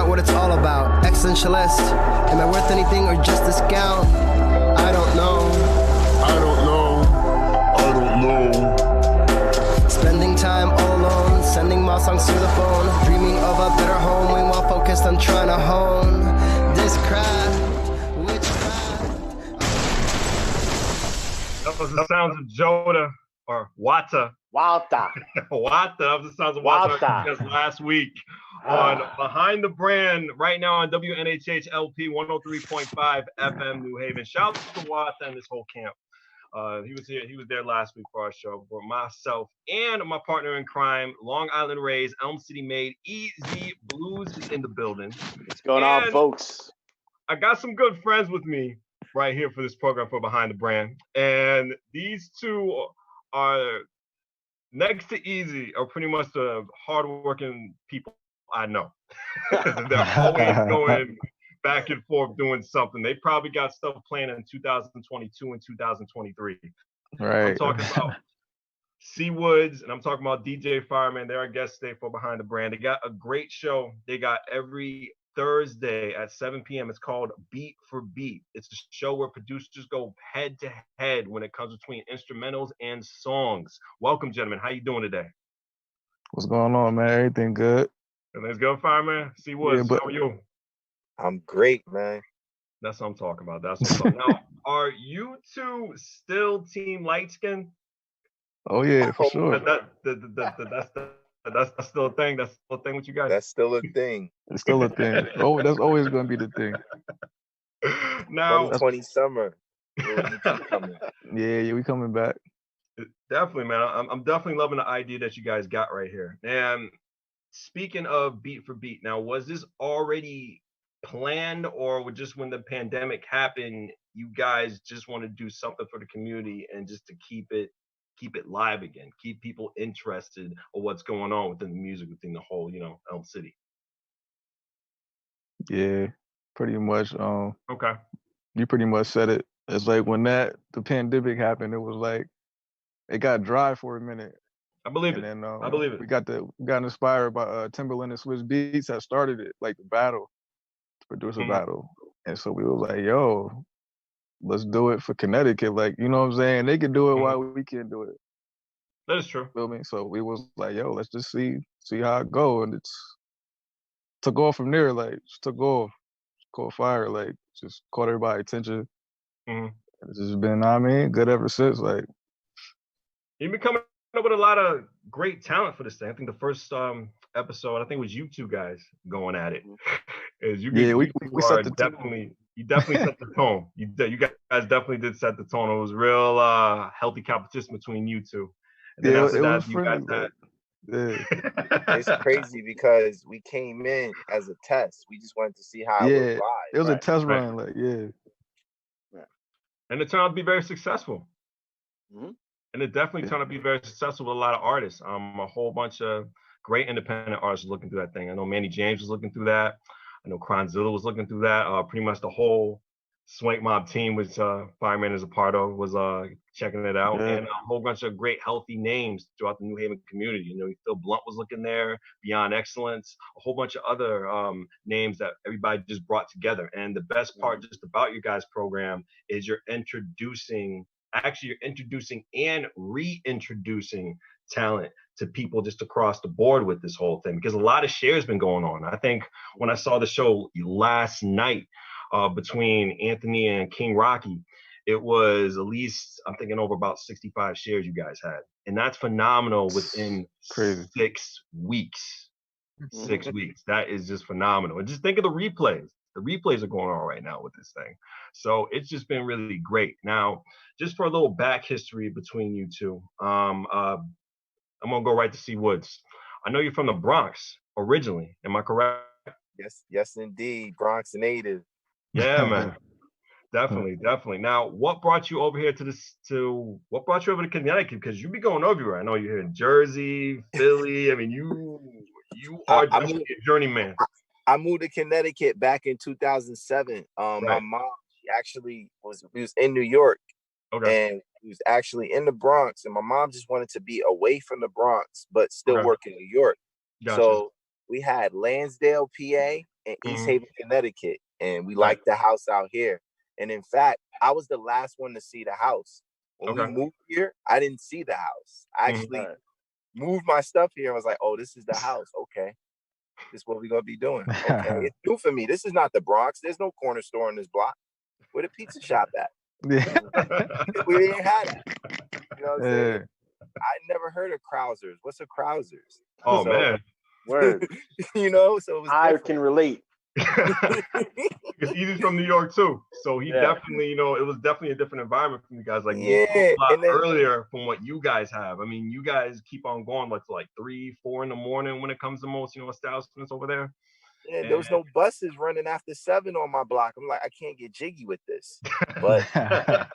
out what it's all about. Existentialist, am I worth anything or just discount? I don't know. I don't know. I don't know. Spending time all alone, sending my songs to the phone, dreaming of a better home, while focused on trying to hone this craft, witchcraft. That was the sounds of Joda or Wata. Wata. Wata. That was the sounds of Wata just last week on Behind the Brand right now on WNHH LP 103.5 FM New Haven. Shout out to Wata and this whole camp. He was here. He was there last week for our show. For myself and my partner in crime, Long Island Raised, Elm City made, Easy Bluez is in the building. What's going on, folks? I got some good friends with me right here for this program for Behind the Brand, and these two are next to Easy are pretty much the hardworking people I know. They're always going back and forth doing something. They probably got stuff planned in 2022 and 2023. Right. I'm talking about C Woods and I'm talking about DJ Fireman. They're our guests today for Behind the Brand. They got a great show. They got every Thursday at 7 p.m. It's called Beat for Beat. It's a show where producers go head to head when it comes between instrumentals and songs. Welcome, gentlemen. How you doing today? What's going on, man? Everything good? Everything's good, Fireman. C Woods, how are you? I'm great, man. That's what I'm talking about. That's what I'm talking. Now, are you two still team light skin? Oh yeah, for sure. That's still a thing. That's still a thing with you guys. That's still a thing. It's still a thing. Oh, that's always gonna be the thing. Now, 2020 summer. Yeah, we coming back. Definitely, man. I'm definitely loving the idea that you guys got right here. And speaking of Beat for Beat, now was this already planned, or just when the pandemic happened, you guys just want to do something for the community and just to keep it live again, keep people interested in what's going on within the music, within the whole, Elm City? Yeah, pretty much. Okay. You pretty much said it. It's like when the pandemic happened, it was like it got dry for a minute. I believe it. And then, I believe it. We got inspired by Timbaland and Swiss Beats that started it, like the battle, the producer battle. And so we was like, yo, let's do it for Connecticut. Like, you know what I'm saying? They can do it while we can't do it. That is true. Feel me? So we was like, yo, let's just see how it go. And it's took off from there, like just took off. Caught fire, like just caught everybody's attention. It's just been, good ever since. Like you've been coming up with a lot of great talent for this thing. I think the first episode, I think it was you two guys going at it. We set the tone. You definitely set the tone. You guys definitely did set the tone. It was real healthy competition between you two. And then after that, you guys had. Yeah. It's crazy because we came in as a test. We just wanted to see how it would ride. It was a test run, like and it turned out to be very successful. And it definitely turned out to be very successful with a lot of artists. A whole bunch of great independent artists looking through that thing. I know Manny James was looking through that. I know Kronzilla was looking through that. Pretty much the whole Swank Mob team, which Fireman is a part of, was checking it out. And a whole bunch of great, healthy names throughout the New Haven community. Phil Blunt was looking there, Beyond Excellence, a whole bunch of other names that everybody just brought together. And the best part just about your guys' program is you're introducing and reintroducing talent to people just across the board with this whole thing, because a lot of shares been going on. I think when I saw the show last night between Anthony and King Rocky, it was at least, I'm thinking, over about 65 shares you guys had. And that's phenomenal within 6 weeks. 6 weeks. That is just phenomenal. And just think of the replays. The replays are going on right now with this thing. So it's just been really great. Now, just for a little back history between you two, I'm going to go right to C Woods. I know you're from the Bronx originally. Am I correct? Yes, indeed. Bronx native. Yeah, man. Definitely. Now, what brought you over here what brought you over to Connecticut? Because you be going everywhere. I know you're here in Jersey, Philly. I mean, you are definitely a journeyman. I moved to Connecticut back in 2007. My mom, she actually was in New York. Okay. And he was actually in the Bronx, and my mom just wanted to be away from the Bronx, but still work in New York. Gotcha. So we had Lansdale, PA, in East Haven, Connecticut, and we liked the house out here. And in fact, I was the last one to see the house. When we moved here, I didn't see the house. I actually moved my stuff here and was like, oh, this is the house. Okay. This is what we're going to be doing. Okay. It's new for me. This is not the Bronx. There's no corner store in this block. Where the pizza shop at? We didn't have that. You know what I'm saying? I never heard of Krausers. What's a Krausers? Oh, man. Word. You know, so it was I can relate. Because Easy's from New York too, so he definitely, you know, it was definitely a different environment for you guys. Like a lot earlier from what you guys have. I mean, you guys keep on going like 3, 4 in the morning when it comes to most, you know, establishments over there. Yeah, there was no buses running after 7 on my block. I'm like, I can't get jiggy with this. But I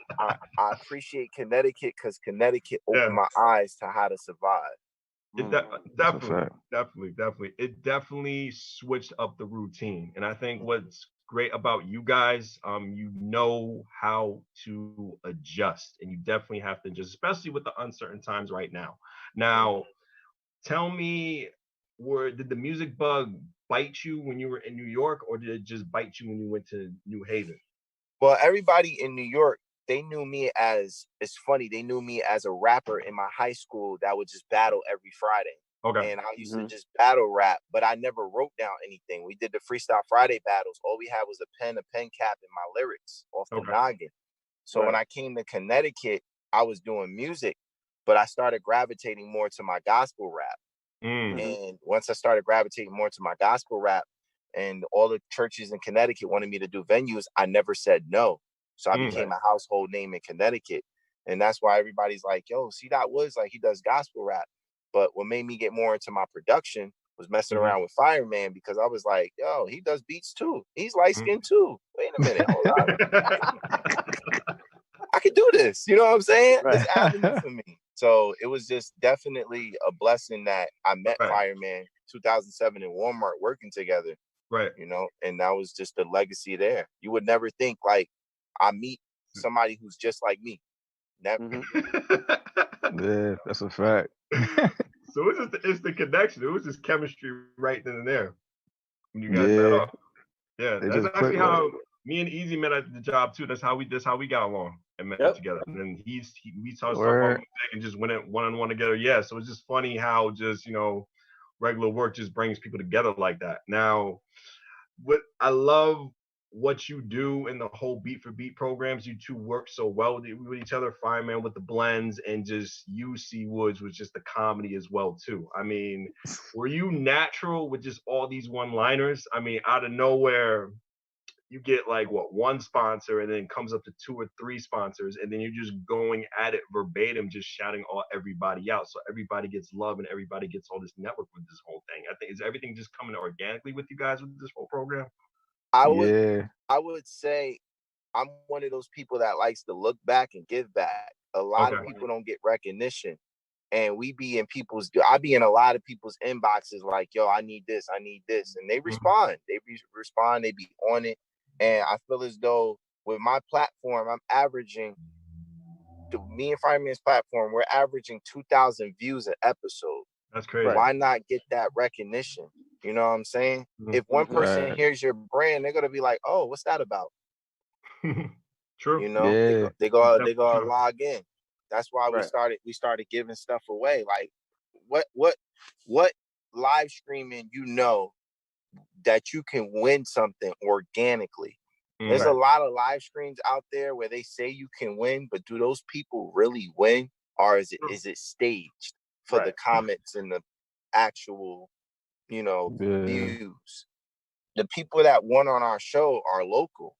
appreciate Connecticut because Connecticut opened my eyes to how to survive. It definitely. It definitely switched up the routine. And I think what's great about you guys, you know how to adjust, and you definitely have to adjust, especially with the uncertain times right now. Now, tell me, did the music bug bite you when you were in New York, or did it just bite you when you went to New Haven? Well, everybody in New York, they knew me as, it's funny, they knew me as a rapper in my high school that would just battle every Friday. Okay. And I used to just battle rap, but I never wrote down anything. We did the Freestyle Friday battles. All we had was a pen cap, and my lyrics off the noggin. So when I came to Connecticut, I was doing music, but I started gravitating more to my gospel rap. And once I started gravitating more to my gospel rap, and all the churches in Connecticut wanted me to do venues, I never said no. So I became a household name in Connecticut. And that's why everybody's like, yo, see that Woods, like he does gospel rap. But what made me get more into my production was messing around with Fireman, because I was like, yo, he does beats too. He's light-skinned too. Wait a minute, hold on. I could do this. You know what I'm saying? It's avenue for me. So it was just definitely a blessing that I met Fireman 2007 in Walmart working together. Right. You know, and that was just the legacy there. You would never think like I meet somebody who's just like me. Never. Yeah, that's a fact. So it's the connection. It was just chemistry right then and there when you guys met up. Yeah, that's actually how me and Easy met at the job too. That's how we got along and met together. And then we talked about music and just went one-on-one together. Yeah, so it's just funny how just, you know, regular work just brings people together like that. Now, I love what you do in the whole beat for beat programs. You two work so well with each other. Fireman with the blends, and just you, C Woods, was just the comedy as well too. I mean, were you natural with just all these one-liners? I mean, out of nowhere, you get like one sponsor, and then comes up to 2 or 3 sponsors, and then you're just going at it verbatim, just shouting everybody out. So everybody gets love, and everybody gets all this network with this whole thing. I think, is everything just coming organically with you guys with this whole program? I would say I'm one of those people that likes to look back and give back. A lot of people don't get recognition, and I be in a lot of people's inboxes like, yo, I need this, and they respond. They respond, they be on it. And I feel as though with my platform, I'm averaging, me and Fireman's platform, we're averaging 2,000 views an episode. That's crazy. Why not get that recognition? You know what I'm saying? If one person hears your brand, they're gonna be like, "Oh, what's that about?" True. You know, they go log in. That's why we started giving stuff away. Like, what live streaming, you know, that you can win something organically. There's a lot of live streams out there where they say you can win, but do those people really win, or is it staged for the comments and the actual, you know, views? The people that won on our show are local,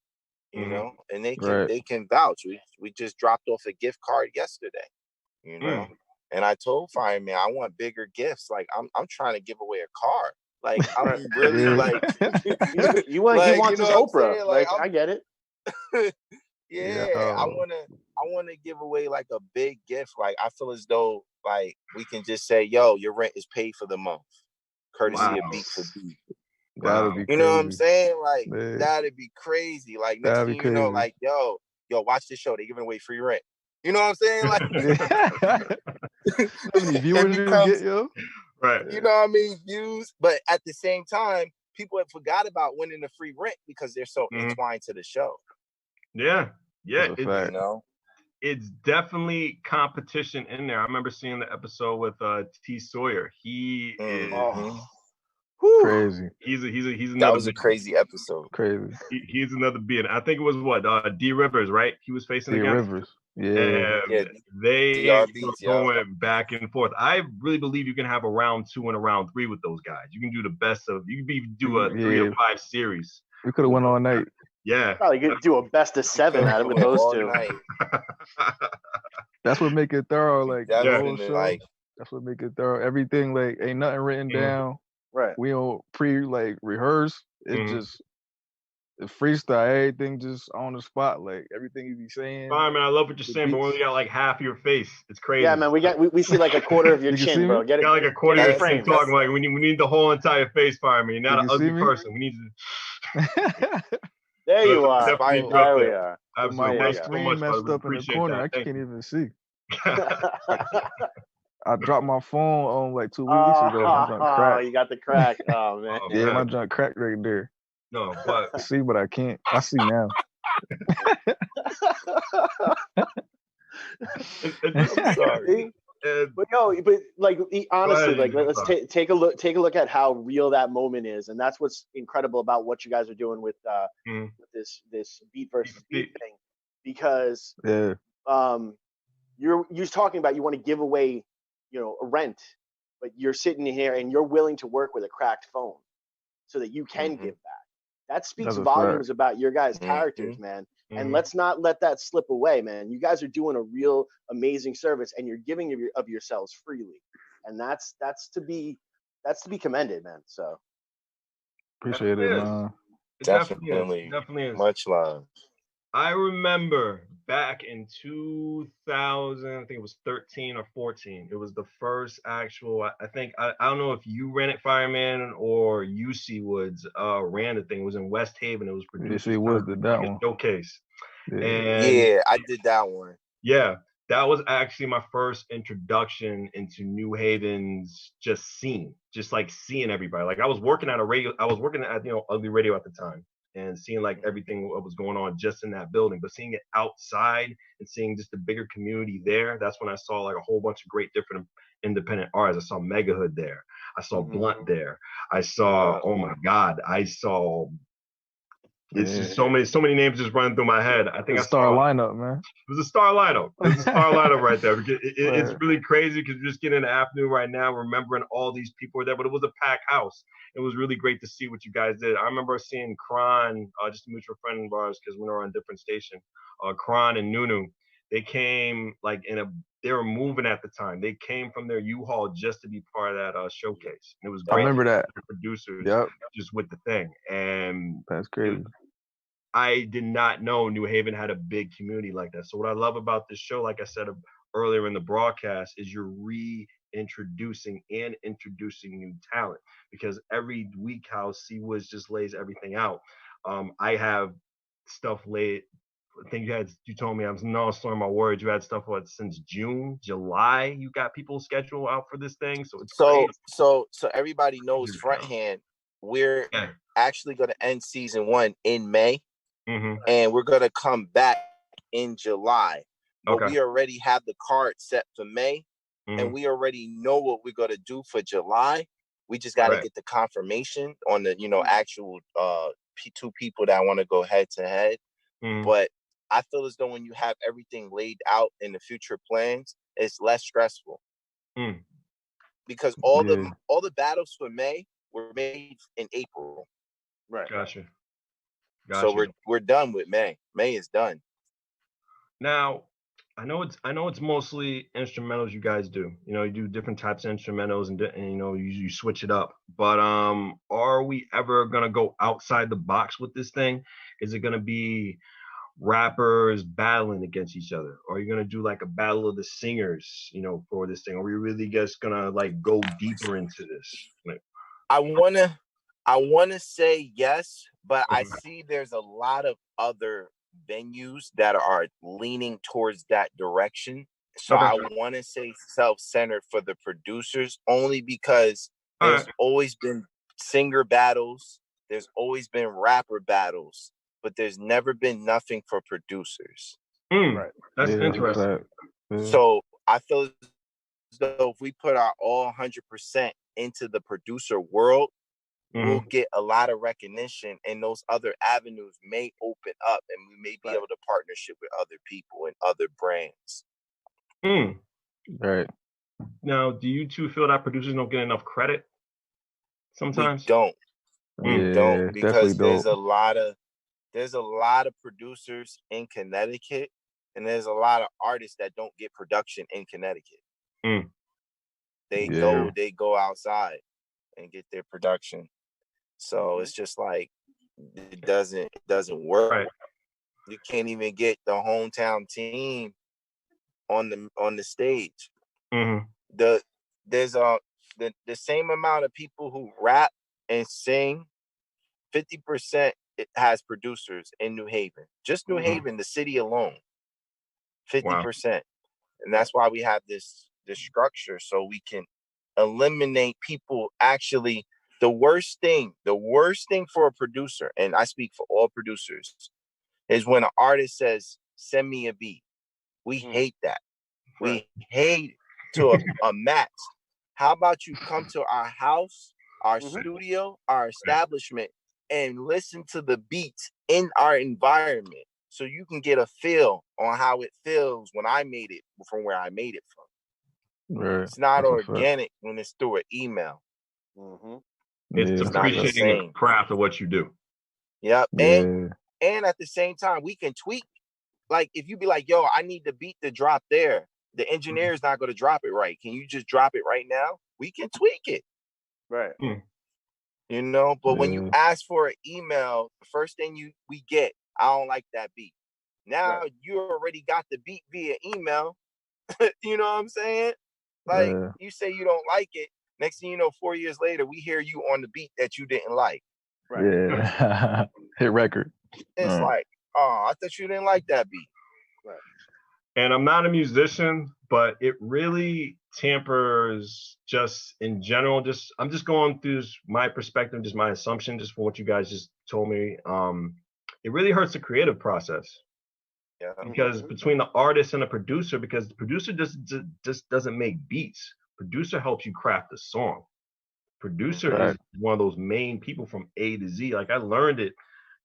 you know, and they can vouch. We just dropped off a gift card yesterday, you know, and I told Fireman, I want bigger gifts. Like I'm trying to give away a car. Like I'm really like he wants his Oprah. Like I get it. I want to give away like a big gift. Like I feel as though like we can just say, yo, your rent is paid for the month, courtesy of Beat for Beat. That'd be crazy. You know what I'm saying? Like that'd be crazy. Like next thing you know, like yo, watch this show. They giving away free rent. You know what I'm saying? Like how many viewers you get, yo? Right. You know what I mean? Views, but at the same time, people have forgot about winning the free rent because they're so entwined to the show. Yeah. It's definitely competition in there. I remember seeing the episode with T. Sawyer. He is crazy. He's another. That was a crazy episode. Crazy. He's another being. I think it was D. Rivers, right? He was facing D. against. Rivers. Yeah. They were going back and forth. I really believe you can have a round 2 and a round 3 with those guys. You can do the best of. You can even do a 3 to 5 series. We could have went all night. Yeah, probably could do a best of 7 out of with those two. That's what make it thorough. Like the whole show. Like, that's what make it thorough. Everything like ain't nothing written down. Right. We don't rehearse. It's just the freestyle. Everything just on the spot. Like everything you be saying. Fine, man. I love what you're saying, but we only got like half of your face. It's crazy. Yeah, man. We see like a quarter of your chin, bro. Get it. Got like a quarter of your frame. Talking like we need the whole entire face, fireman. Not an ugly person. We need to. There you are. There we are. My screen messed up in the corner. I can't even see. I dropped my phone on like 2 weeks ago. My junk cracked. You got the crack. Oh man. Yeah, my junk cracked right there. No, but I see, but I can't. I see now. Sorry. But like honestly, like let's take a look at how real that moment is, and that's what's incredible about what you guys are doing with this beat versus beat thing, because you're talking about you want to give away, a rent, but you're sitting here and you're willing to work with a cracked phone so that you can give back. That speaks volumes about your guys' characters, man. And let's not let that slip away, man. You guys are doing a real amazing service, and you're giving of yourselves freely, and that's to be commended, man. So appreciate it, man. Definitely is. Much love. I remember back in 2000, I think it was 13 or 14. It was the first actual. I think I don't know if you ran it, Fireman, or UC Woods ran the thing. It was in West Haven. It was produced. UC Woods did that one. Showcase. Yeah, I did that one. Yeah, that was actually my first introduction into New Haven's scene, just like seeing everybody. Like I was working at Ugly Radio at the time, and seeing like everything what was going on just in that building, but seeing it outside and seeing just the bigger community there, that's when I saw like a whole bunch of great different independent artists. I saw Megahood there. I saw Blunt there. I saw, oh my God, I saw, it's just so many names just running through my head. I think I saw a lineup, man. It was a star lineup. It was a star lineup right there. It's really crazy because we're just getting in the afternoon right now, remembering all these people were there, but it was a packed house. It was really great to see what you guys did. I remember seeing Kron, just a mutual friend of ours because we were on a different station. Kron and Nunu, they came like they were moving at the time. They came from their U-Haul just to be part of that showcase. And it was great. I remember that. Producers just with the thing. And that's crazy. I did not know New Haven had a big community like that. So what I love about this show, like I said earlier in the broadcast, is you're reintroducing and introducing new talent, because every week how C Woods just lays everything out. I have stuff laid. I think you told me, I'm not slurring my words. You had stuff since June, July. You got people scheduled out for this thing. So everybody knows fronthand. We're actually going to end season 1 in May. And we're going to come back in July. But we already have the card set for May, and we already know what we're going to do for July. We just got to get the confirmation on the, actual 2 people that want to go head to head. But I feel as though when you have everything laid out in the future plans, it's less stressful. Because all the battles for May were made in April. Right. Gotcha. So we're done with May. May is done. Now, I know it's mostly instrumentals you guys do. You do different types of instrumentals and you switch it up. But are we ever gonna go outside the box with this thing? Is it gonna be rappers battling against each other? Or are you gonna do like a battle of the singers, for this thing? Or are we really just gonna like go deeper into this? Like, I wanna say yes, but I see there's a lot of other venues that are leaning towards that direction. So I want to say self-centered for the producers, only because there's always been singer battles there's always been rapper battles, but there's never been nothing for producers. Right. That's interesting. So I feel as though if we put our all 100% into the producer world, we'll get a lot of recognition, and those other avenues may open up, and we may be able to partnership with other people and other brands. Right. Now, do you two feel that producers don't get enough credit sometimes? We don't. We don't, because don't. there's a lot of producers in Connecticut, and there's a lot of artists that don't get production in Connecticut. They go outside and get their production. So it's just like it doesn't work. Right. You can't even get the hometown team on the stage. There's the same amount of people who rap and sing. 50% it has producers in New Haven. Just New Haven, the city alone. 50%. And that's why we have this structure, so we can eliminate people. Actually, the worst thing for a producer, and I speak for all producers, is when an artist says, send me a beat. We hate that. We hate it to a max. How about you come to our house, our studio, our establishment, and listen to the beats in our environment, so you can get a feel on how it feels when I made it from where I made it from. Right. It's not organic when it's through an email. It's appreciating the craft of what you do. Yep. And at the same time, we can tweak. Like, if you be like, yo, I need the beat to drop there, the engineer is not going to drop it right. Can you just drop it right now? We can tweak it. Right. You know, but when you ask for an email, the first thing we get, I don't like that beat. Now you already got the beat via email. You know what I'm saying? Like, you say you don't like it. Next thing you know, 4 years later, we hear you on the beat that you didn't like. Right. Yeah. Hit record. It's like, oh, I thought you didn't like that beat. Right. And I'm not a musician, but it really tampers just in general. I'm just going through my perspective, just my assumption, just from what you guys just told me. It really hurts the creative process. Yeah. Because between the artist and the producer, because the producer just doesn't make beats. Producer helps you craft the song. Producer is one of those main people from A to Z. Like, I learned it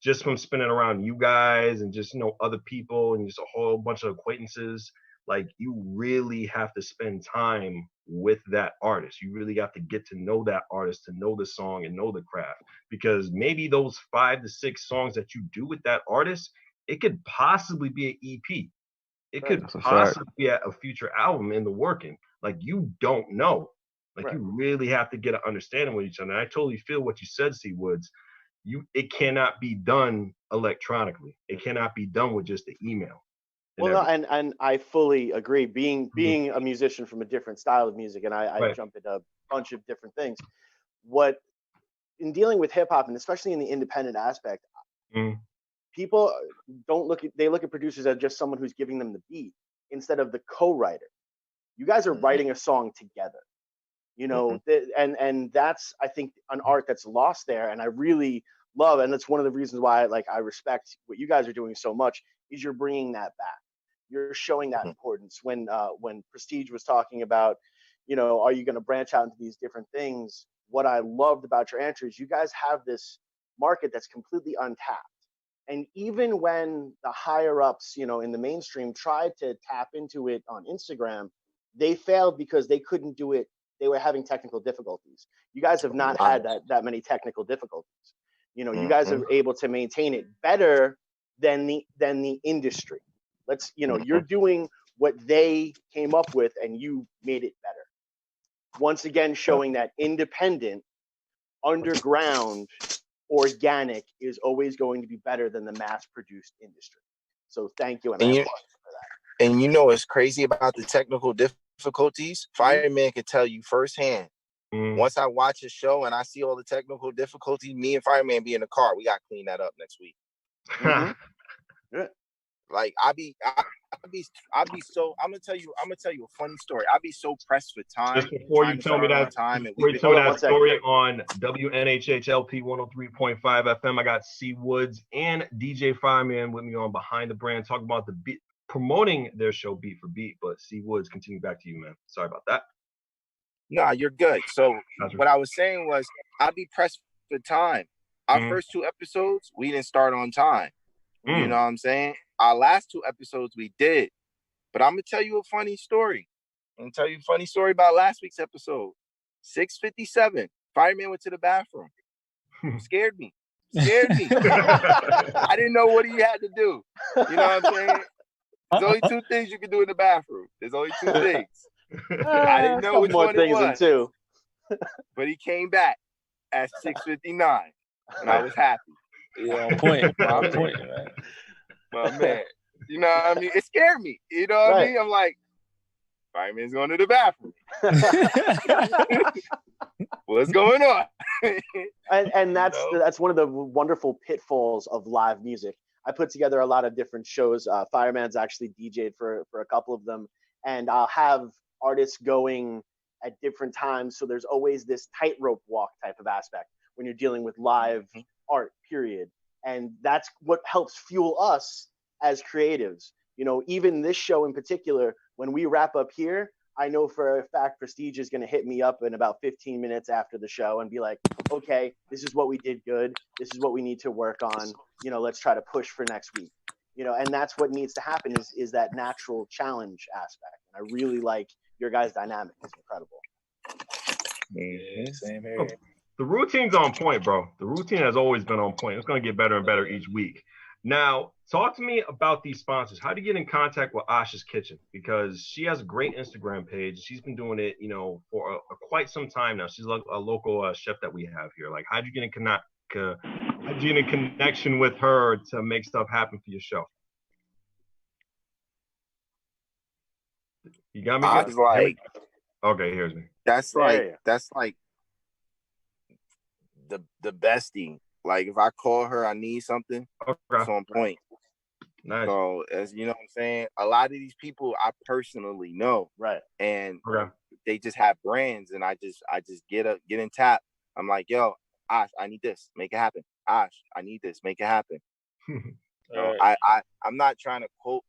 just from spinning around you guys and just, other people and just a whole bunch of acquaintances. Like, you really have to spend time with that artist. You really have to get to know that artist, to know the song and know the craft. Because maybe those 5 to 6 songs that you do with that artist, it could possibly be an EP. It could possibly be a future album in the working. Like, you don't know. Like, you really have to get an understanding with each other. And I totally feel what you said, C. Woods. It cannot be done electronically. It cannot be done with just the email. Well, and I fully agree. Being a musician from a different style of music, and I jump into a bunch of different things. What in dealing with hip hop, and especially in the independent aspect, people look at producers as just someone who's giving them the beat instead of the co-writer. You guys are writing a song together, and that's, I think, an art that's lost there. And I really love, and that's one of the reasons why I respect what you guys are doing so much, is you're bringing that back. You're showing that importance. When Prestige was talking about, are you going to branch out into these different things? What I loved about your answer is you guys have this market that's completely untapped. And even when the higher ups, in the mainstream tried to tap into it on Instagram, they failed because they couldn't do it. They were having technical difficulties. You guys have not had that many technical difficulties. You guys are able to maintain it better than the industry. You're doing what they came up with, and you made it better. Once again, showing that independent, underground, organic is always going to be better than the mass-produced industry. So thank you, and I applaud you for that. And what's crazy about the technical difficulties? Fireman can tell you firsthand. Once I watch a show and I see all the technical difficulties, me and Fireman be in the car. We got to clean that up next week. Yeah. Like, I'm gonna tell you a funny story. I'd be so pressed for time. Just before you tell me that, story on WNHHLP 103.5 FM, I got C Woods and DJ Fireman with me on Behind the Brand, talking about the beat, promoting their show Beat for Beat. But C Woods, continue back to you, man. Sorry about that. Nah, you're good. So what I was saying was, I'd be pressed for time. Our first 2 episodes, we didn't start on time. You know what I'm saying? Our last 2 episodes, we did. But I'm going to tell you a funny story. I'm going to tell you a funny story about last week's episode. 6:57, Fireman went to the bathroom. Scared me. I didn't know what he had to do. You know what I'm saying? There's only 2 things you can do in the bathroom. There's only 2 things. I didn't know which one it was. But he came back at 6:59, and I was happy. Yeah, on point. On point, man. My man. You know what I mean? It scared me. You know what I mean? I'm like, Fireman's going to the bathroom. What's going on? and that's one of the wonderful pitfalls of live music. I put together a lot of different shows. Fireman's actually DJ'd for a couple of them, and I'll have artists going at different times. So there's always this tightrope walk type of aspect when you're dealing with live art, period. And that's what helps fuel us as creatives. You know, even this show in particular, when we wrap up here, I know for a fact Prestige is going to hit me up in about 15 minutes after the show and be like, okay, this is what we did good. This is what we need to work on. You know, let's try to push for next week. You know, and that's what needs to happen is that natural challenge aspect. And I really like your guys' dynamic. It's incredible. Yeah, same here. Oh, the routine's on point, bro. The routine has always been on point. It's going to get better and better each week. Now, talk to me about these sponsors. How do you get in contact with Asha's Kitchen? Because she has a great Instagram page. She's been doing it, you know, for quite some time now. She's like a local chef that we have here. Like, how'd you get in connection with her to make stuff happen for your show? You got me? I was like, okay, here's me. That's like the bestie. Like, if I call her, I need something, it's on point. Nice. So, as you know what I'm saying, a lot of these people I personally know. Right. And they just have brands, and I just get in tap. I'm like, yo, Ash, I need this. Make it happen. Ash, I need this. Make it happen. So I'm not trying to quote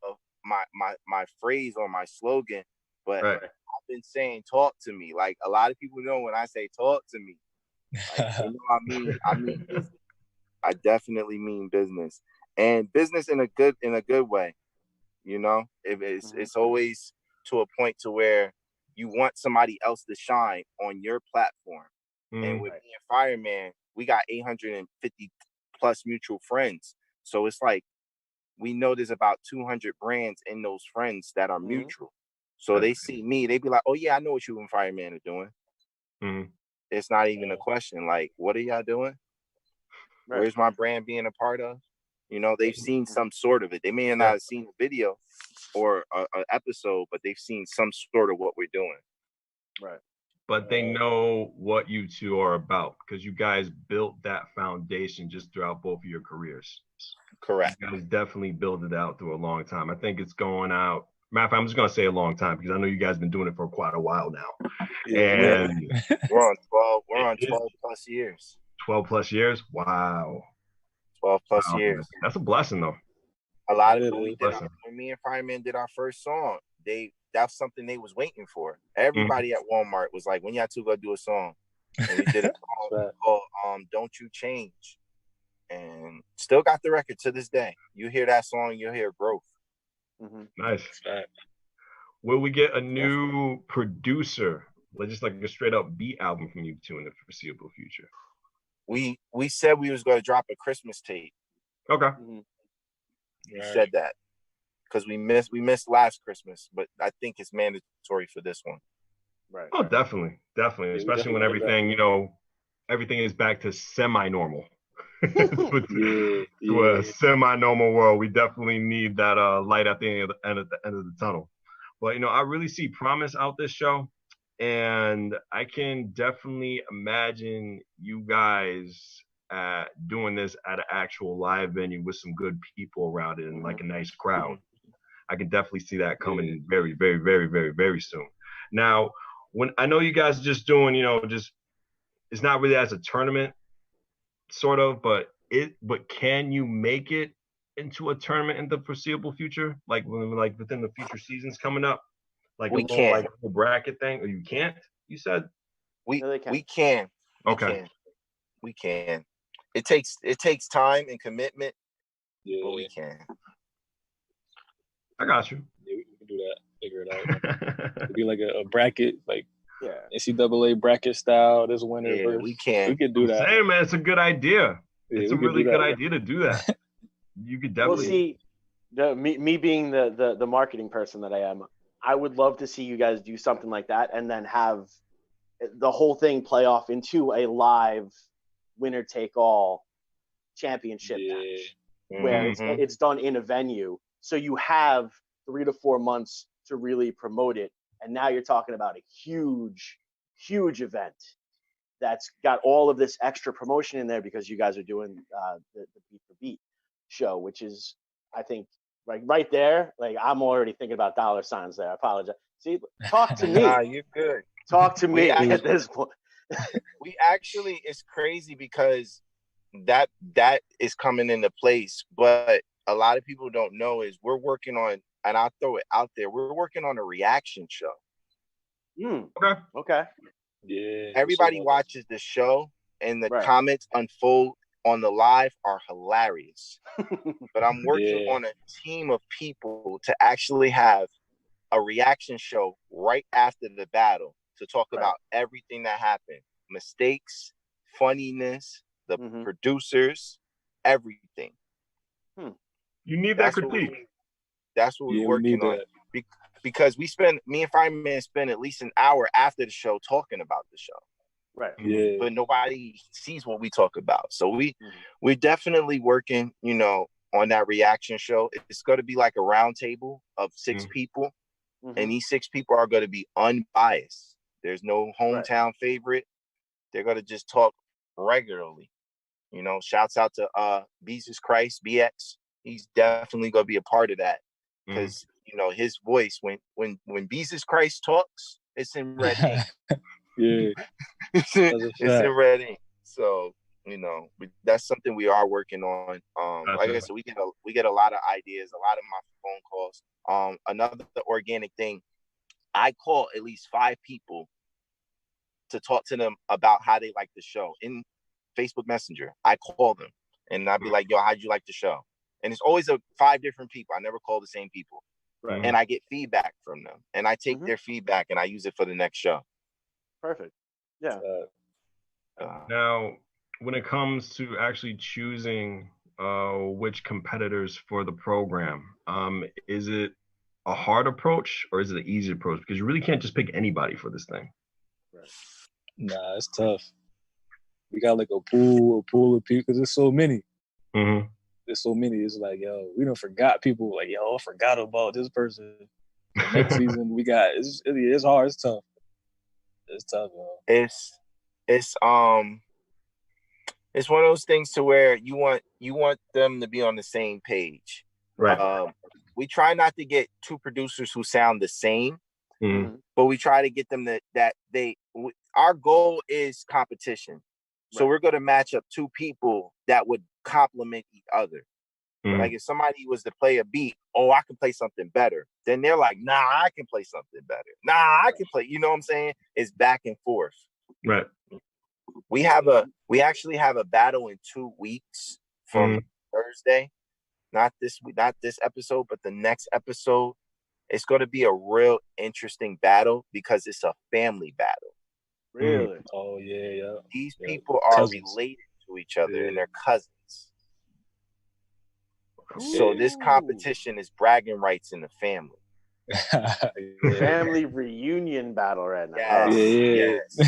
my phrase or my slogan, but I've been saying talk to me. Like, a lot of people know when I say talk to me. Like, you know, I mean business. I definitely mean business, and business in a good way. You know, it's always to a point to where you want somebody else to shine on your platform. And with me and Fireman, we got 850 plus mutual friends. So it's like, we know there's about 200 brands in those friends that are mutual. So they see me, they be like, oh yeah, I know what you and Fireman are doing. It's not even a question. Like, what are y'all doing? Where's my brand being a part of? You know, they've seen some sort of it. They may not have seen a video or an episode, but they've seen some sort of what we're doing. Right. But they know what you two are about, because you guys built that foundation just throughout both of your careers. Correct. You guys definitely built it out through a long time. I think it's going out. Matter of fact, I'm just going to say a long time, because I know you guys have been doing it for quite a while now. And we're on 12 plus years. 12 plus years? Wow. 12 plus years. That's a blessing, though. A lot of people, when me and Fireman did our first song, that's something they was waiting for. Everybody at Walmart was like, when y'all two go do a song? And we did a song called Don't You Change. And still got the record to this day. You hear that song, you'll hear growth. Nice. Will we get a new producer, like just like a straight up beat album from you two in the foreseeable future? We said we was going to drop a Christmas tape. Okay. We said that because we missed last Christmas, but I think it's mandatory for this one. Right. Oh, definitely, especially when everything, you know, everything is back to semi-normal. to a semi-normal world, we definitely need that light at the end of the tunnel. But you know, I really see promise out this show, and I can definitely imagine you guys doing this at an actual live venue with some good people around it and like a nice crowd. I could definitely see that coming very, very, very, very, very soon. Now, when I know you guys are just doing, just it's not really as a tournament, sort of, but can you make it into a tournament in the foreseeable future? Like within the future seasons coming up? Like we a little can. like a bracket thing? Or you can't? You said? We can. Okay. We can. It takes time and commitment, but we can. I got you. Yeah, we can do that. Figure it out. It'd be like a bracket, like NCAA bracket style. This winner versus. We can. We could do that. Same, man. It's a good idea. Yeah, it's a really good idea to do that. You could definitely. Well, see, me being the marketing person that I am, I would love to see you guys do something like that, and then have the whole thing play off into a live winner take all championship match, where it's done in a venue. So you have 3 to 4 months to really promote it. And now you're talking about a huge, huge event that's got all of this extra promotion in there because you guys are doing the Beat for Beat show, which is, I think, like right there, like I'm already thinking about dollar signs there. I apologize. See, talk to me. Nah, you're good. Talk to me at this point. We actually, it's crazy because that is coming into place, but a lot of people don't know is we're working on, and I'll throw it out there, we're working on a reaction show. Okay. Yeah. Everybody watches the show, and the comments unfold on the live are hilarious. But I'm working on a team of people to actually have a reaction show right after the battle to talk about everything that happened. Mistakes, funniness, the producers, everything. You need that critique. That's what we're working on. Because me and Fireman spend at least an hour after the show talking about the show. Right. Yeah. But nobody sees what we talk about. So we're definitely working, on that reaction show. It's going to be like a round table of 6 people. And these 6 people are going to be unbiased. There's no hometown favorite. They're going to just talk regularly. Shouts out to Jesus Christ, BX. He's definitely going to be a part of that. Because, his voice, when Jesus Christ talks, it's in red ink. It's in red ink. So, that's something we are working on. Like I said, we get a lot of ideas, a lot of my phone calls. Another organic thing, I call at least 5 people to talk to them about how they like the show in Facebook Messenger. I call them and I'd be like, yo, how'd you like the show? And it's always 5 different people. I never call the same people. Right. And I get feedback from them, and I take their feedback and I use it for the next show. Perfect. Yeah. Now, when it comes to actually choosing which competitors for the program, is it a hard approach or is it an easy approach? Because you really can't just pick anybody for this thing. Right. Nah, it's tough. We got like a pool of people because there's so many. There's so many. It's like, yo, we don't forgot people. Like, yo, I forgot about this person. The next season we got. It's hard. It's tough. It's tough, man. It's one of those things to where you want them to be on the same page. Right. We try not to get 2 producers who sound the same, but we try to get them our goal is competition. So we're going to match up 2 people that would complement each other. Like if somebody was to play a beat, I can play something better. Then they're like, nah, I can play something better. Nah, I can play. You know what I'm saying? It's back and forth. Right. We actually have a battle in 2 weeks from Thursday. Not this episode, but the next episode. It's going to be a real interesting battle because it's a family battle. Really? Oh yeah. These people are related to each other and they're cousins. So this competition is bragging rights in the family. Family reunion battle right now. Yes.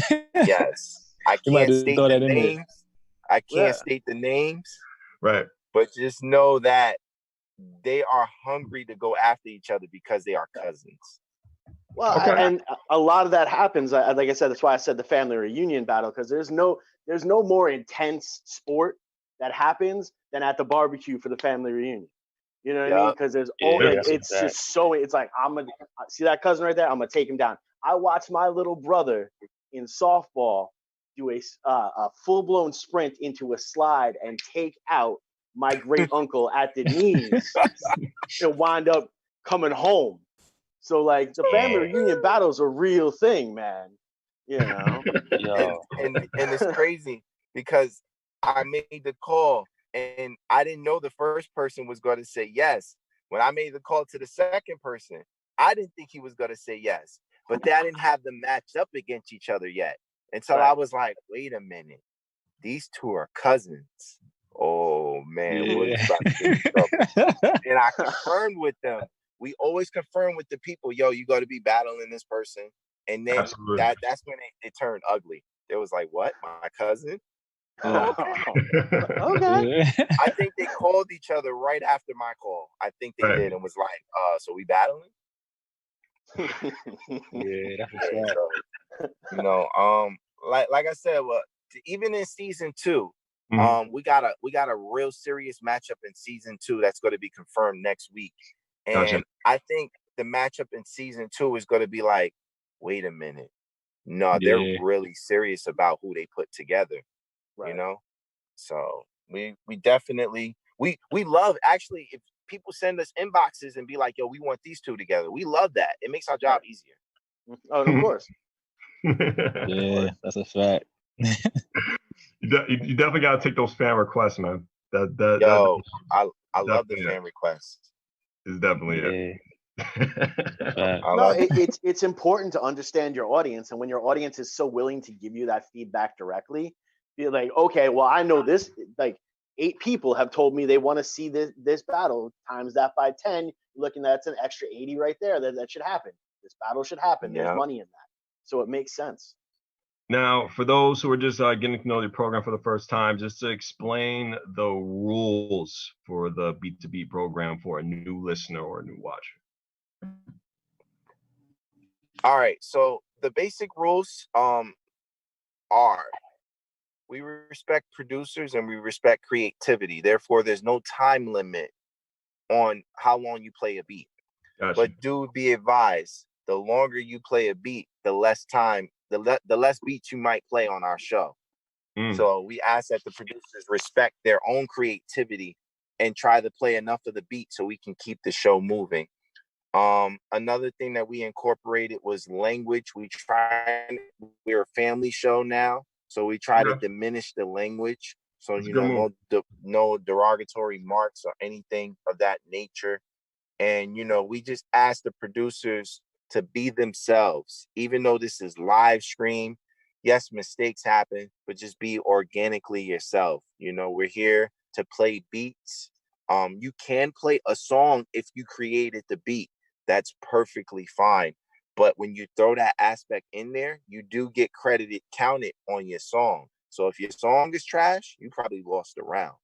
I can't state the names. I can't state the names. Right. But just know that they are hungry to go after each other because they are cousins. Well, and a lot of that happens. Like I said, that's why I said the family reunion battle, because there's no more intense sport that happens than at the barbecue for the family reunion. You know what I mean? Because there's it's just so it's like I'm gonna see that cousin right there. I'm gonna take him down. I watched my little brother in softball do a full blown sprint into a slide and take out my great uncle at the knees and wind up coming home. So like the family reunion battle's a real thing, man. You know. and it's crazy because I made the call and I didn't know the first person was going to say yes. When I made the call to the second person, I didn't think he was going to say yes. But they didn't have them matched up against each other yet. And so I was like, wait a minute. These two are cousins. Oh, man. What's about to get in trouble? And I confirmed with them. We always confirm with the people, yo, you got to be battling this person. And then that's when it turned ugly. It was like, what? My cousin? Oh, okay. I think they called each other right after my call. I think they did and was like, so we battling? That's right. So, you know, like I said, well, even in season 2, we got a real serious matchup in season 2 that's going to be confirmed next week. And I think the matchup in season 2 is going to be like, wait a minute. No, they're really serious about who they put together. Right. You know? So we definitely we love actually if people send us inboxes and be like, yo, we want these two together. We love that. It makes our job easier. Oh, of course. That's a fact. You definitely got to take those fan requests, man. I love the fan requests. It's definitely it. It's important to understand your audience, and when your audience is so willing to give you that feedback directly, you're like, okay, well, I know this. Like 8 people have told me they want to see this battle. Times that by 10, you're looking at an extra 80 right there. That should happen. This battle should happen. There's money in that, so it makes sense. Now, for those who are just getting to know the program for the first time, just to explain the rules for the Beat to Beat program for a new listener or a new watcher. All right. So the basic rules are we respect producers and we respect creativity. Therefore, there's no time limit on how long you play a beat. Gotcha. But do be advised, the longer you play a beat, the less time, the less beats you might play on our show. So we ask that the producers respect their own creativity and try to play enough of the beat so we can keep the show moving. Another thing that we incorporated was language. We're a family show now, so we try to diminish the language. So no derogatory marks or anything of that nature. And we just ask the producers to be themselves, even though this is live stream. Yes, mistakes happen, but just be organically yourself. We're here to play beats. You can play a song if you created the beat. That's perfectly fine. But when you throw that aspect in there, you do get counted on your song. So if your song is trash, you probably lost a round.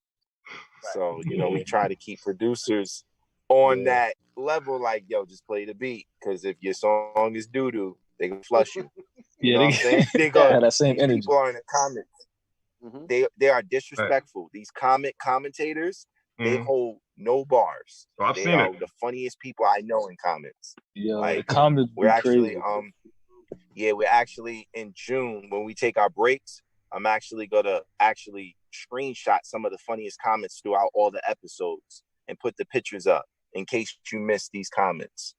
Right. So, we try to keep producers on that level, like, yo, just play the beat. Because if your song is doo-doo, they can flush you. You know what I'm saying? They have that same energy. People are in the comments. They are disrespectful. Right. These commentators, they hold no bars. Oh, I've seen it. The funniest people I know in comments. Yeah, like, the comments we're actually we're actually in June when we take our breaks. I'm actually gonna screenshot some of the funniest comments throughout all the episodes and put the pictures up in case you missed these comments.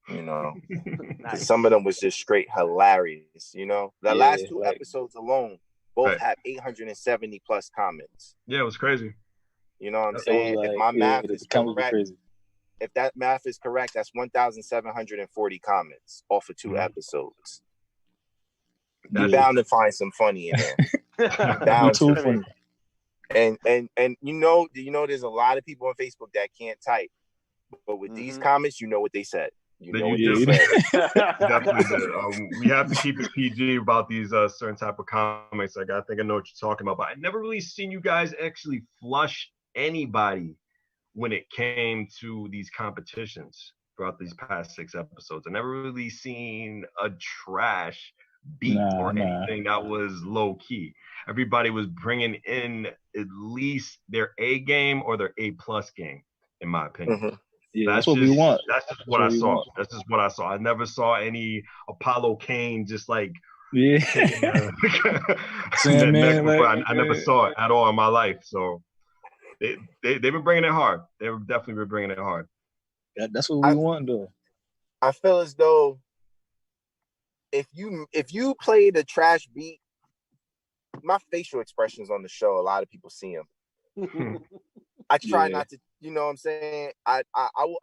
Nice. Some of them was just straight hilarious. The last 2 episodes alone both have 870 plus comments. Yeah, it was crazy. You know what I'm saying? If my math is correct, if that math is correct, that's 1,740 comments off of 2 episodes. You're bound to find some funny in there. Bound to. Funny. And there's a lot of people on Facebook that can't type, but with these comments, you know what they said. You know what they said. Definitely did. We have to keep it PG about these certain type of comments. Like, I think I know what you're talking about, but I never really seen you guys actually flush anybody when it came to these competitions throughout these past 6 episodes. I never really seen a trash beat anything that was low key. Everybody was bringing in at least their A game or their A+ game in my opinion. Mm-hmm. Yeah, that's what we want. That's just what I saw. That's just what I saw. I never saw any Apollo Kane just like Sandman. I never saw it at all in my life. So they've been bringing it hard. They've definitely been bringing it hard. That's what we want, though. I feel as though if you play the trash beat, my facial expressions on the show, a lot of people see them. I try not to, you know what I'm saying? I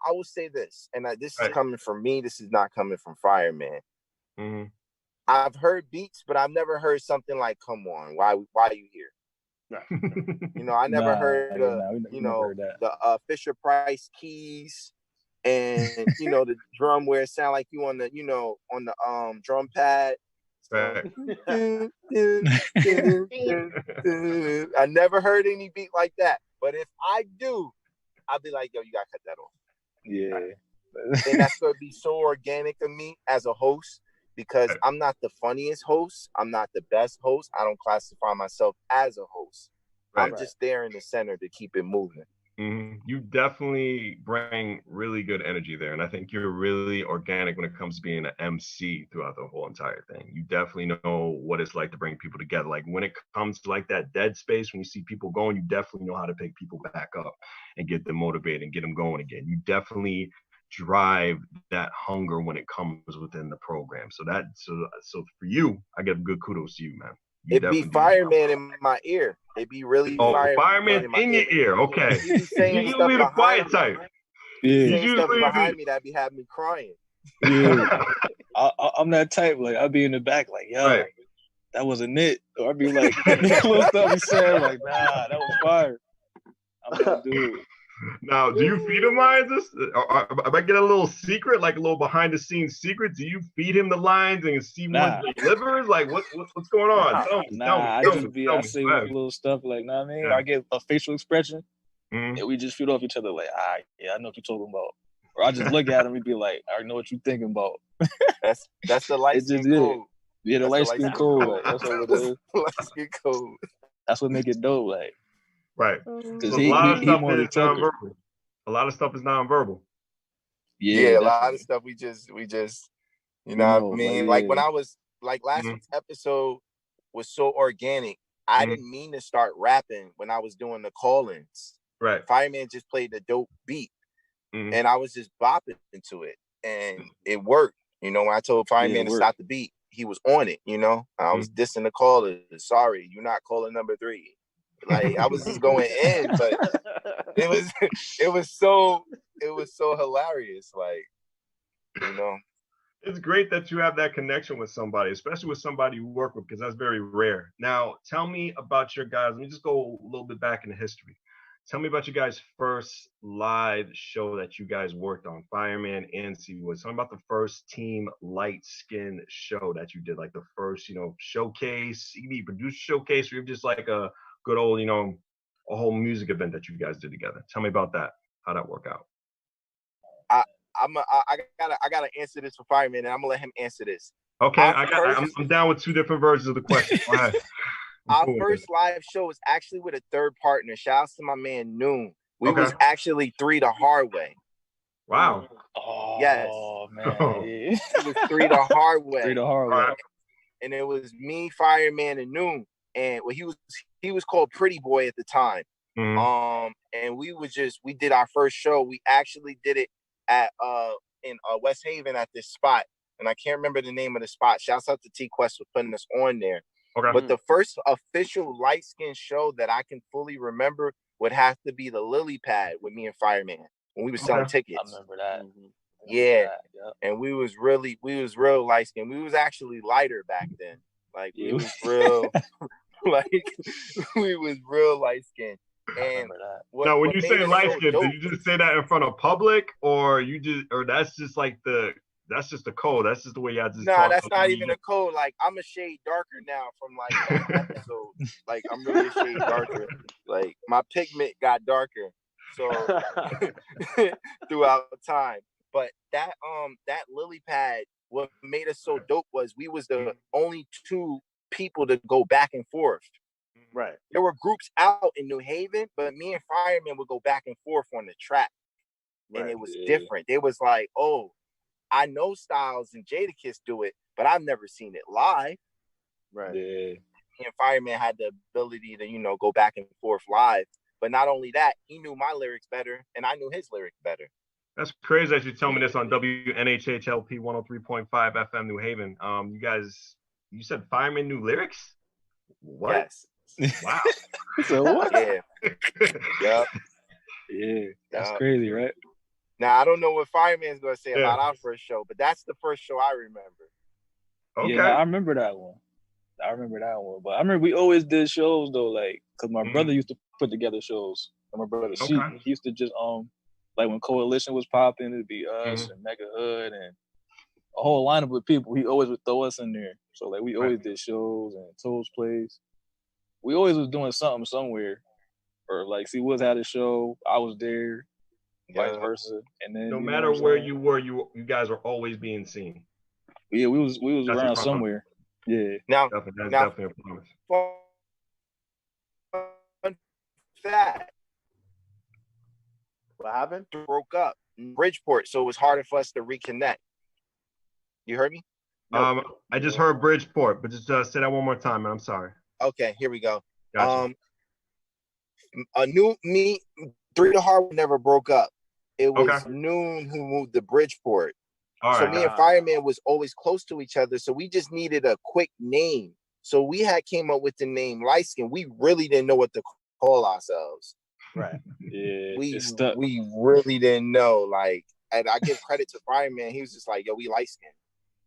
will say this, and this is coming from me. This is not coming from Fireman. Mm-hmm. I've heard beats, but I've never heard something like, "Come on, why are you here?" You know, I never heard the Fisher Price keys, and you know the drum where it sound like you on the drum pad. Right. I never heard any beat like that, but if I do, I'll be like, yo, you gotta cut that off. Yeah. And that's gonna be so organic of me as a host, because I'm not the funniest host, I'm not the best host, I don't classify myself as a host. I'm just there in the center to keep it moving. Mm-hmm. You definitely bring really good energy there, and I think you're really organic when it comes to being an MC throughout the whole entire thing. You definitely know what it's like to bring people together. Like when it comes to like that dead space, when you see people going, you definitely know how to pick people back up and get them motivated and get them going again. You definitely drive that hunger when it comes within the program. So for you, I give good kudos to you, man. It'd be Fireman in my ear. It'd be really Fireman in your ear. Okay. He'd be saying you usually the quiet type. Yeah. Stuff behind me that'd be having me crying. Yeah. I'm that type. Like I'll be in the back, like, yo, that wasn't it. Or I'd be like, little stuff he said, like, nah, that was fire. I'm that dude. Now, do you feed him lines? If I get a little secret, like a little behind the scenes secret, do you feed him the lines and see what he delivers? Like, what's going on? I say little stuff like, nah, man. I get a facial expression, and we just feed off each other. Like, I know what you're talking about. Or I just look at him and be like, I know what you're thinking about. That's the light skin code. Yeah, the light skin code. Like, that's what it is. Light skin code. That's what make it dope. Like. Right. Because a lot of stuff is nonverbal. A lot of stuff is nonverbal. Yeah, a lot of stuff we just you know what I mean? Like when I was like last week's episode was so organic. I didn't mean to start rapping when I was doing the call-ins. Right. Fireman just played the dope beat. And I was just bopping into it. And it worked. You know, when I told Fireman to stop the beat, he was on it, you know. I was dissing the caller. Sorry, you're not calling number 3. Like I was just going in, but it was so hilarious. Like, you know, it's great that you have that connection with somebody, especially with somebody you work with, because that's very rare. Now, tell me about your guys. Let me just go a little bit back into history. Tell me about your guys' first live show that you guys worked on, Fireman and C-Woods. Tell me about the first Team Light Skin show that you did, like the first, you know, showcase, CD producer showcase, or you're just like a good old, you know, a whole music event that you guys did together. Tell me about that. How'd that work out? I gotta answer this for Fireman, and I'm gonna let him answer this. Okay, I'm down with 2 different versions of the question. Go ahead. Our first live show was actually with a third partner. Shout out to my man Noon. We was actually 3 the hard way. Wow. Oh, yes. Man. It was 3 the hard way. 3 the hard way. And it was me, Fireman, and Noon. And he was called Pretty Boy at the time. And we did our first show. We actually did it at in West Haven at this spot. And I can't remember the name of the spot. Shouts out to T-Quest for putting us on there. Okay. But the first official light skin show that I can fully remember would have to be the Lily Pad with me and Fireman when we were selling tickets. I remember that. Yeah. And we was real light skin. We was actually lighter back then. Like we was real we was real light skin. And now when you say light skin, did you just say that in front of public, or that's just the code? That's just the way y'all just talk? No, that's not even a code. Like I'm a shade darker now from like that episode. Like I'm really a shade darker. Like my pigment got darker. So throughout time. But that lily pad, what made us so dope was we was the only 2 people to go back and forth. Right. There were groups out in New Haven, but me and Fireman would go back and forth on the track. and it was different. They was like, oh, I know Styles and Jadakiss do it, but I've never seen it live. Right. Yeah. And Fireman had the ability to, go back and forth live. But not only that, he knew my lyrics better, and I knew his lyrics better. That's crazy that you tell me this on WNHHLP 103.5 FM New Haven. You said Fireman knew lyrics? What? Yes. Wow. So what? Yeah. Yep. Yeah. That's crazy, right? Now, I don't know what Fireman's going to say about our first show, but that's the first show I remember. Okay. Yeah, I remember that one. But I remember we always did shows, though, like, because my brother used to put together shows. And my brother, he used to just, like, when Coalition was popping, it'd be us and Mega Hood and a whole lineup of people. He always would throw us in there. So, like, we always did shows and Toast Plays. We always was doing something somewhere. Or, like, C Woods had a show. I was there. Vice versa. And then no matter where you were, you guys were always being seen. Yeah, we was around somewhere. Yeah. Now, definitely a promise. Fun fact. What happened? Broke up in Bridgeport, so it was harder for us to reconnect. You heard me? No. I just heard Bridgeport, but just say that one more time, man. I'm sorry. Okay, here we go. Gotcha. Three to Harvard never broke up. It was Noon who moved to Bridgeport. Me and Fireman was always close to each other, so we just needed a quick name. So we came up with the name Light Skin. We really didn't know what to call ourselves. Right. Yeah. We really didn't know. Like, and I give credit to Fireman. He was just like, yo, we light skin.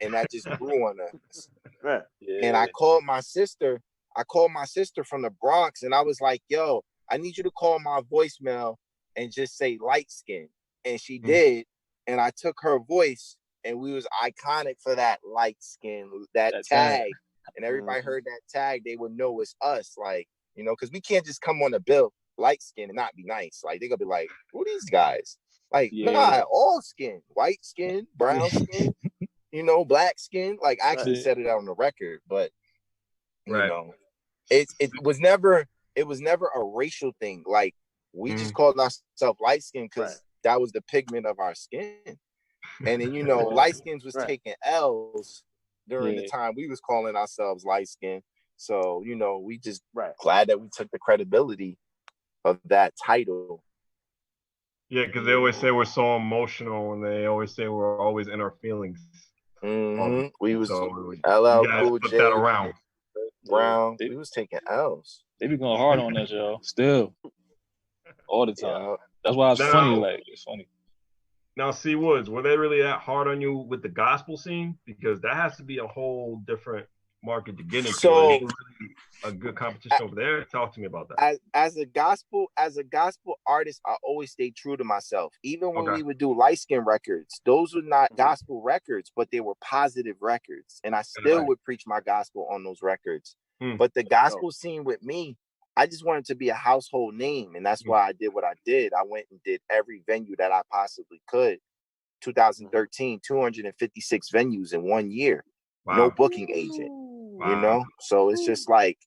And that just grew on us. Right. Yeah. And I called my sister from the Bronx, and I was like, yo, I need you to call my voicemail and just say light skin. And she did. And I took her voice, and we was iconic for that light skin, that tag. And everybody heard that tag, they would know it's us. Like, because we can't just come on the bill light skin and not be nice. Like, they're gonna be like, who are these guys? Like, nah, all skin, white skin, brown skin, black skin. Like, I actually said it out on the record, but it was never a racial thing. Like, we just called ourselves light skin because that was the pigment of our skin. And then, light skins was taking L's during the time we was calling ourselves light skin. So, we just glad that we took the credibility of that title. Yeah, because they always say we're so emotional, and they always say we're always in our feelings. We was LL Cool put J, that around. Brown. We was taking L's. They be going hard on us, y'all. Still. All the time. Yeah. That's why it's funny. Like, it's funny. Now, C Woods, were they really that hard on you with the gospel scene? Because that has to be a whole different market to get into. So, really a good competition over there. Talk to me about that. As a gospel artist, I always stay true to myself. Even when we would do light skin records, those were not gospel records, but they were positive records. And I still would preach my gospel on those records. But the gospel scene with me, I just wanted to be a household name. And that's why I did what I did. I went and did every venue that I possibly could. 2013, 256 venues in 1 year. Wow. No booking agent. Wow. So it's just like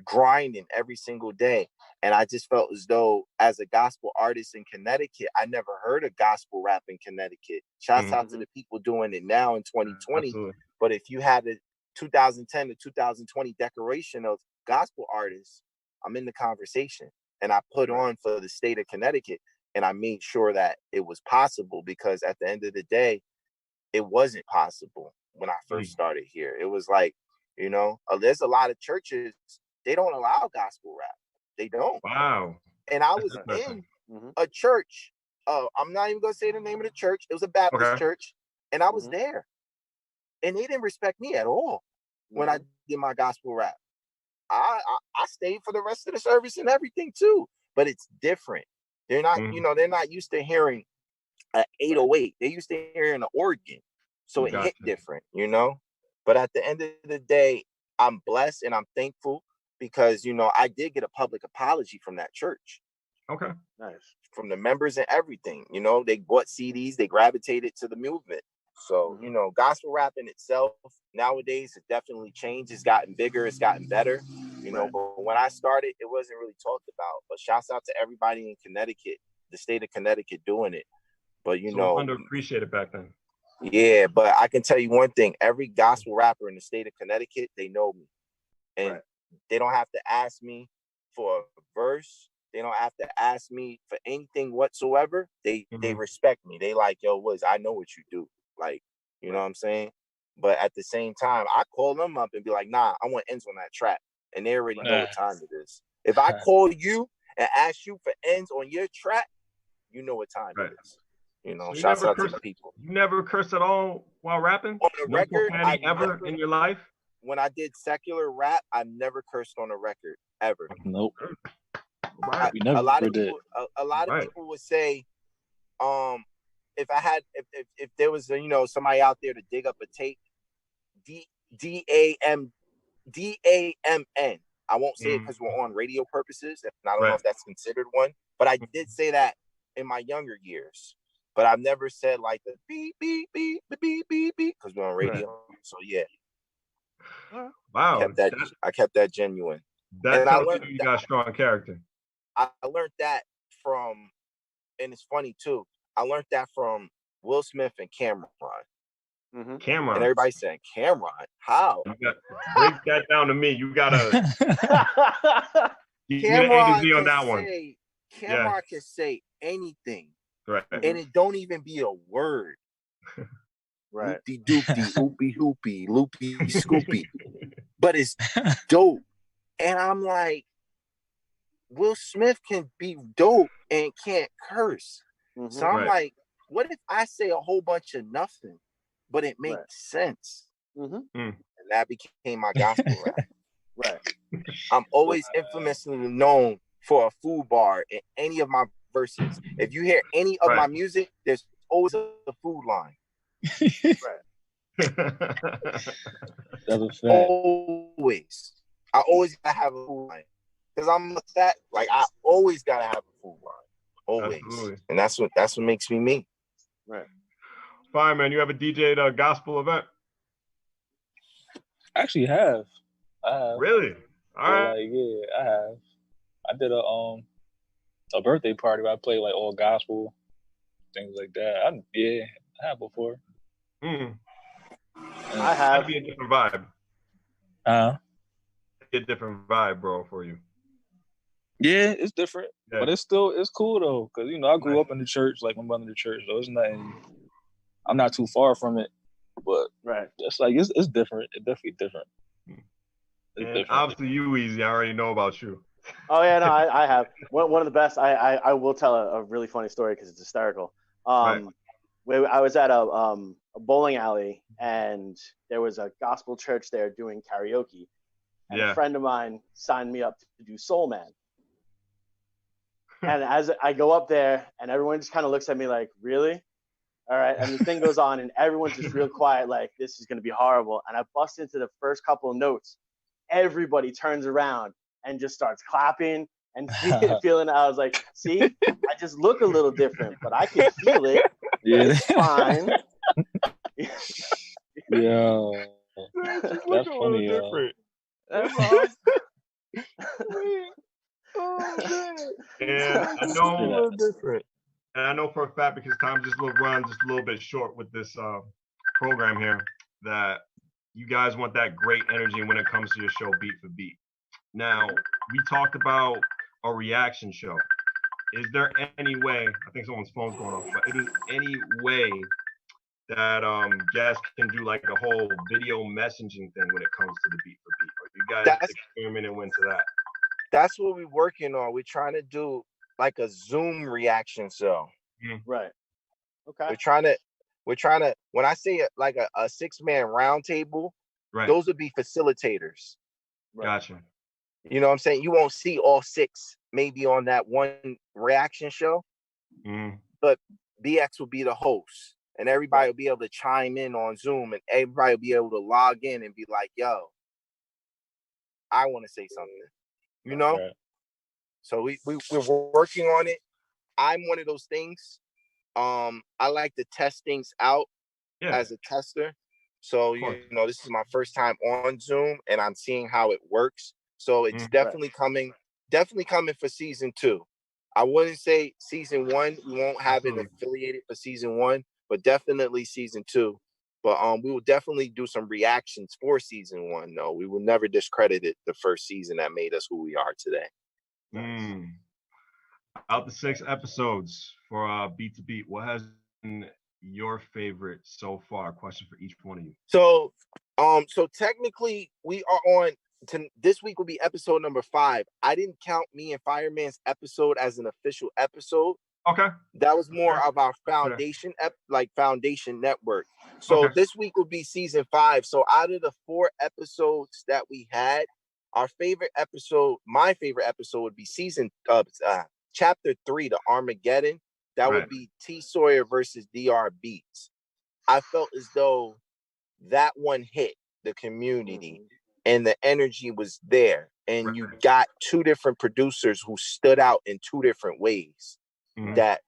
grinding every single day. And I just felt as though, as a gospel artist in Connecticut, I never heard of gospel rap in Connecticut. Shouts out to the people doing it now in 2020. But if you had a 2010 to 2020 decoration of gospel artists, I'm in the conversation. And I put on for the state of Connecticut, and I made sure that it was possible, because at the end of the day, it wasn't possible when I first started here. It was like, there's a lot of churches, they don't allow gospel rap. They don't. Wow. And I was in a church. I'm not even going to say the name of the church. It was a Baptist church. And I was there. And they didn't respect me at all when I did my gospel rap. I stayed for the rest of the service and everything too. But it's different. They're not, they're not used to hearing an 808. They're used to hearing an organ. So it hit different, But at the end of the day, I'm blessed and I'm thankful because, I did get a public apology from that church. Okay. Nice. From the members and everything. They bought CDs, they gravitated to the movement. So, gospel rap in itself nowadays has definitely changed. It's gotten bigger, it's gotten better. But when I started, it wasn't really talked about. But shouts out to everybody in Connecticut, the state of Connecticut doing it. But you so know, underappreciated back then. Yeah, but I can tell you one thing: every gospel rapper in the state of Connecticut, they know me, and they don't have to ask me for a verse. They don't have to ask me for anything whatsoever. They respect me. They like, yo, Woods, I know what you do. Like, you know what I'm saying? But at the same time, I call them up and be like, nah, I want ends on that track. And they already know what time it is. If I call you and ask you for ends on your track, you know what time it is. You know, so shouts out to the people. You never cursed at all while rapping? On the record, I ever in your life? When I did secular rap, I never cursed on a record ever. Nope. A lot of people would say, if there was somebody out there to dig up a tape, DAMN. I won't say it because we're on radio purposes, and I don't know if that's considered one. But I did say that in my younger years. But I've never said like the beep beep beep beep beep beep because we're on radio. So yeah. Wow. I kept that genuine. That's how you got strong character. I learned that from, and it's funny too, I learned that from Will Smith and Cameron. Cameron. And everybody saying, Cameron, how? Break that down to me. You gotta Cameron on that one. Cameron can say anything. Right. And it don't even be a word. Right. Loopy doopy, oopy hoopy, loopy scoopy. But it's dope. And I'm like, Will Smith can be dope and can't curse. So I'm like, what if I say a whole bunch of nothing, but it makes sense? And that became my gospel rap. I'm always infamously known for a food bar in any of my verses. If you hear any of my music, there's always a food line. That's a fact. Always. I always gotta have a food line. Because I'm that, like, I always gotta have a food line. Always. Absolutely. And that's what makes me me. Right. Fine, man. You ever DJ'd a gospel event? I actually have. I have. Really? All right. Like, yeah, I have. I did a birthday party where I played like all gospel, things like that. I have before. I have. That'd be a different vibe. A different vibe, bro, for you. Yeah, it's different, but it's cool though, because I grew up in the church, like my mother in the church, so it's nothing. I'm not too far from it, but it's like it's different. It's definitely different. It's different. Obviously, you Easy. I already know about you. Oh yeah, no, I have one of the best. I will tell a really funny story because it's hysterical. I was at a bowling alley and there was a gospel church there doing karaoke, and a friend of mine signed me up to do Soul Man. And as I go up there, and everyone just kind of looks at me like, really? All right. And the thing goes on, and everyone's just real quiet, like, this is going to be horrible. And I bust into the first couple of notes. Everybody turns around and just starts clapping and feeling it. I was like, see, I just look a little different, but I can feel it. Yeah. It's fine. Yeah. That's funny, different. That's awesome. And I know different. And I know for a fact, because time just run just a little bit short with this program here, that you guys want that great energy when it comes to your show beat for beat. Now, we talked about a reaction show. Is there any way, I think someone's phone's going off, but is any way that guests can do like a whole video messaging thing when it comes to the beat for beat? Or you guys experiment and went to that? That's what we're working on. We're trying to do like a Zoom reaction show. Right. Okay. We're trying to, when I say it, like a 6-man round table, those would be facilitators. Gotcha. You know what I'm saying? You won't see all 6 maybe on that one reaction show, but BX will be the host, and everybody will be able to chime in on Zoom, and everybody will be able to log in and be like, yo, I want to say something. You know? So we're working on it. I'm one of those things. I like to test things out as a tester. So, this is my first time on Zoom, and I'm seeing how it works. So it's definitely coming for season 2. I wouldn't say season 1. We won't have it affiliated for season 1, but definitely season 2. But we will definitely do some reactions for season 1. No, we will never discredit it. The first season that made us who we are today. Out the 6 episodes for Beat to Beat, what has been your favorite so far? Question for each one of you. So technically we are on. This week will be episode number 5. I didn't count me and Fireman's episode as an official episode. Okay. That was more of our foundation, foundation network. So this week will be season 5. So out of the 4 episodes that we had, our favorite episode, my favorite episode would be chapter 3, the Armageddon. That would be T Sawyer versus DR Beats. I felt as though that one hit the community and the energy was there. And you got 2 different producers who stood out in 2 different ways. That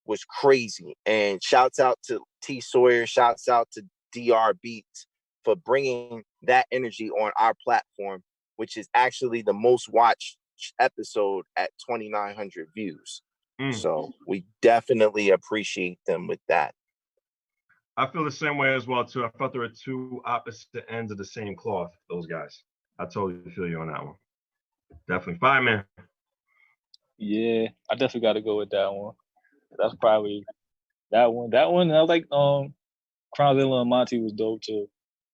was crazy. And shouts out to T Sawyer, shouts out to DR Beats for bringing that energy on our platform, which is actually the most watched episode at 2,900 views. So we definitely appreciate them with that. I feel the same way as well too. I felt there were 2 opposite ends of the same cloth, those guys. I totally feel you on that one. Definitely. Fireman. Yeah, I definitely got to go with that one. That's probably that one. That one, I like Crownzilla and Monty was dope too.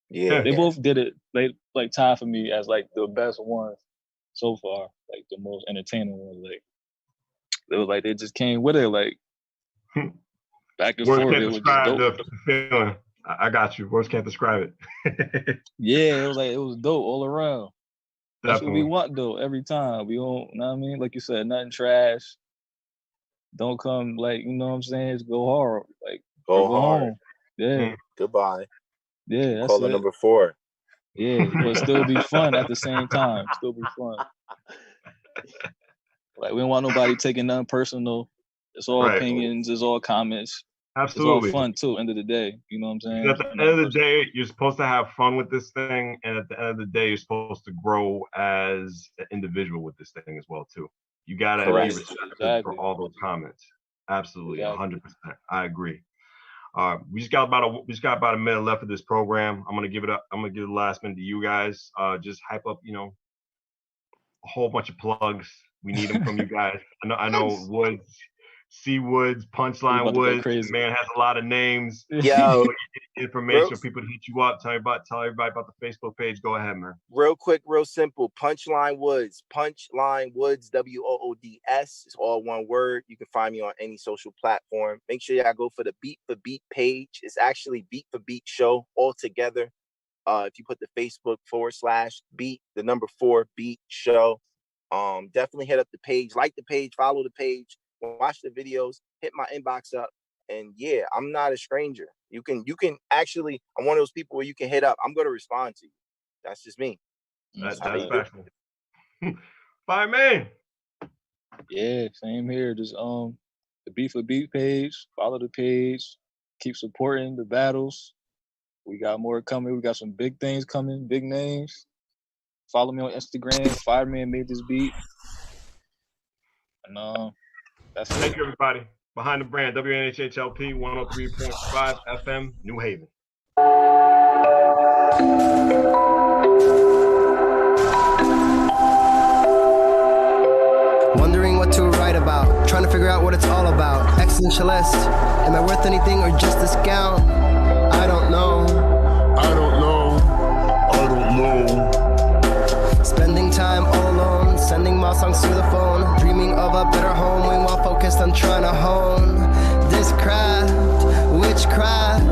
Yeah. They both did it like tied for me as like the best ones so far, like the most entertaining ones. Like they was like they just came with it like back and forth. It was just dope. The feeling. I got you. Words can't describe it. Yeah, it was dope all around. That's Definitely. what we want though. Every time we don't, you know what I mean? Like you said, nothing trash. Don't come like, you know what I'm saying? Just go hard. Like go hard. Home. Yeah. Goodbye. Yeah. That's Caller number 4. Yeah, but still be fun at the same time. Still be fun. Like we don't want nobody taking nothing personal. It's all opinions. It's all comments. Absolutely. It's all fun too. End of the day, you know what I'm saying? At the end of the day, you're supposed to have fun with this thing, and at the end of the day, you're supposed to grow as an individual with this thing as well too. You gotta be respectful for all those comments. Absolutely, 100%. I agree. We just got about a minute left of this program. I'm gonna give the last minute to you guys. Just hype up, a whole bunch of plugs. We need them from you guys. I know Woods. C Woods, Punchline Woods. Man has a lot of names. Yo, information for people to hit you up. Tell everybody about the Facebook page. Go ahead, man. Real quick, real simple. Punchline Woods. Punchline Woods, WOODS. It's all one word. You can find me on any social platform. Make sure y'all go for the Beat for Beat page. It's actually Beat for Beat show all together. If you put the Facebook /Beat, the number 4 Beat show. Definitely hit up the page, like the page, follow the page. Watch the videos, hit my inbox up, and yeah, I'm not a stranger. You can actually, I'm one of those people where you can hit up. I'm going to respond to you. That's just me. That's special. Fireman. Yeah, same here. Just the Beat for Beat page. Follow the page. Keep supporting the battles. We got more coming. We got some big things coming. Big names. Follow me on Instagram. Fireman made this beat. And Thank you, everybody. Behind the Brand, WNHHLP 103.5 FM, New Haven. Wondering what to write about, trying to figure out what it's all about. Existentialist, am I worth anything or just a scout? I don't know. Spending time all alone, sending my songs to the phone, dreaming of a better home, while focused on trying to hone this craft, witchcraft,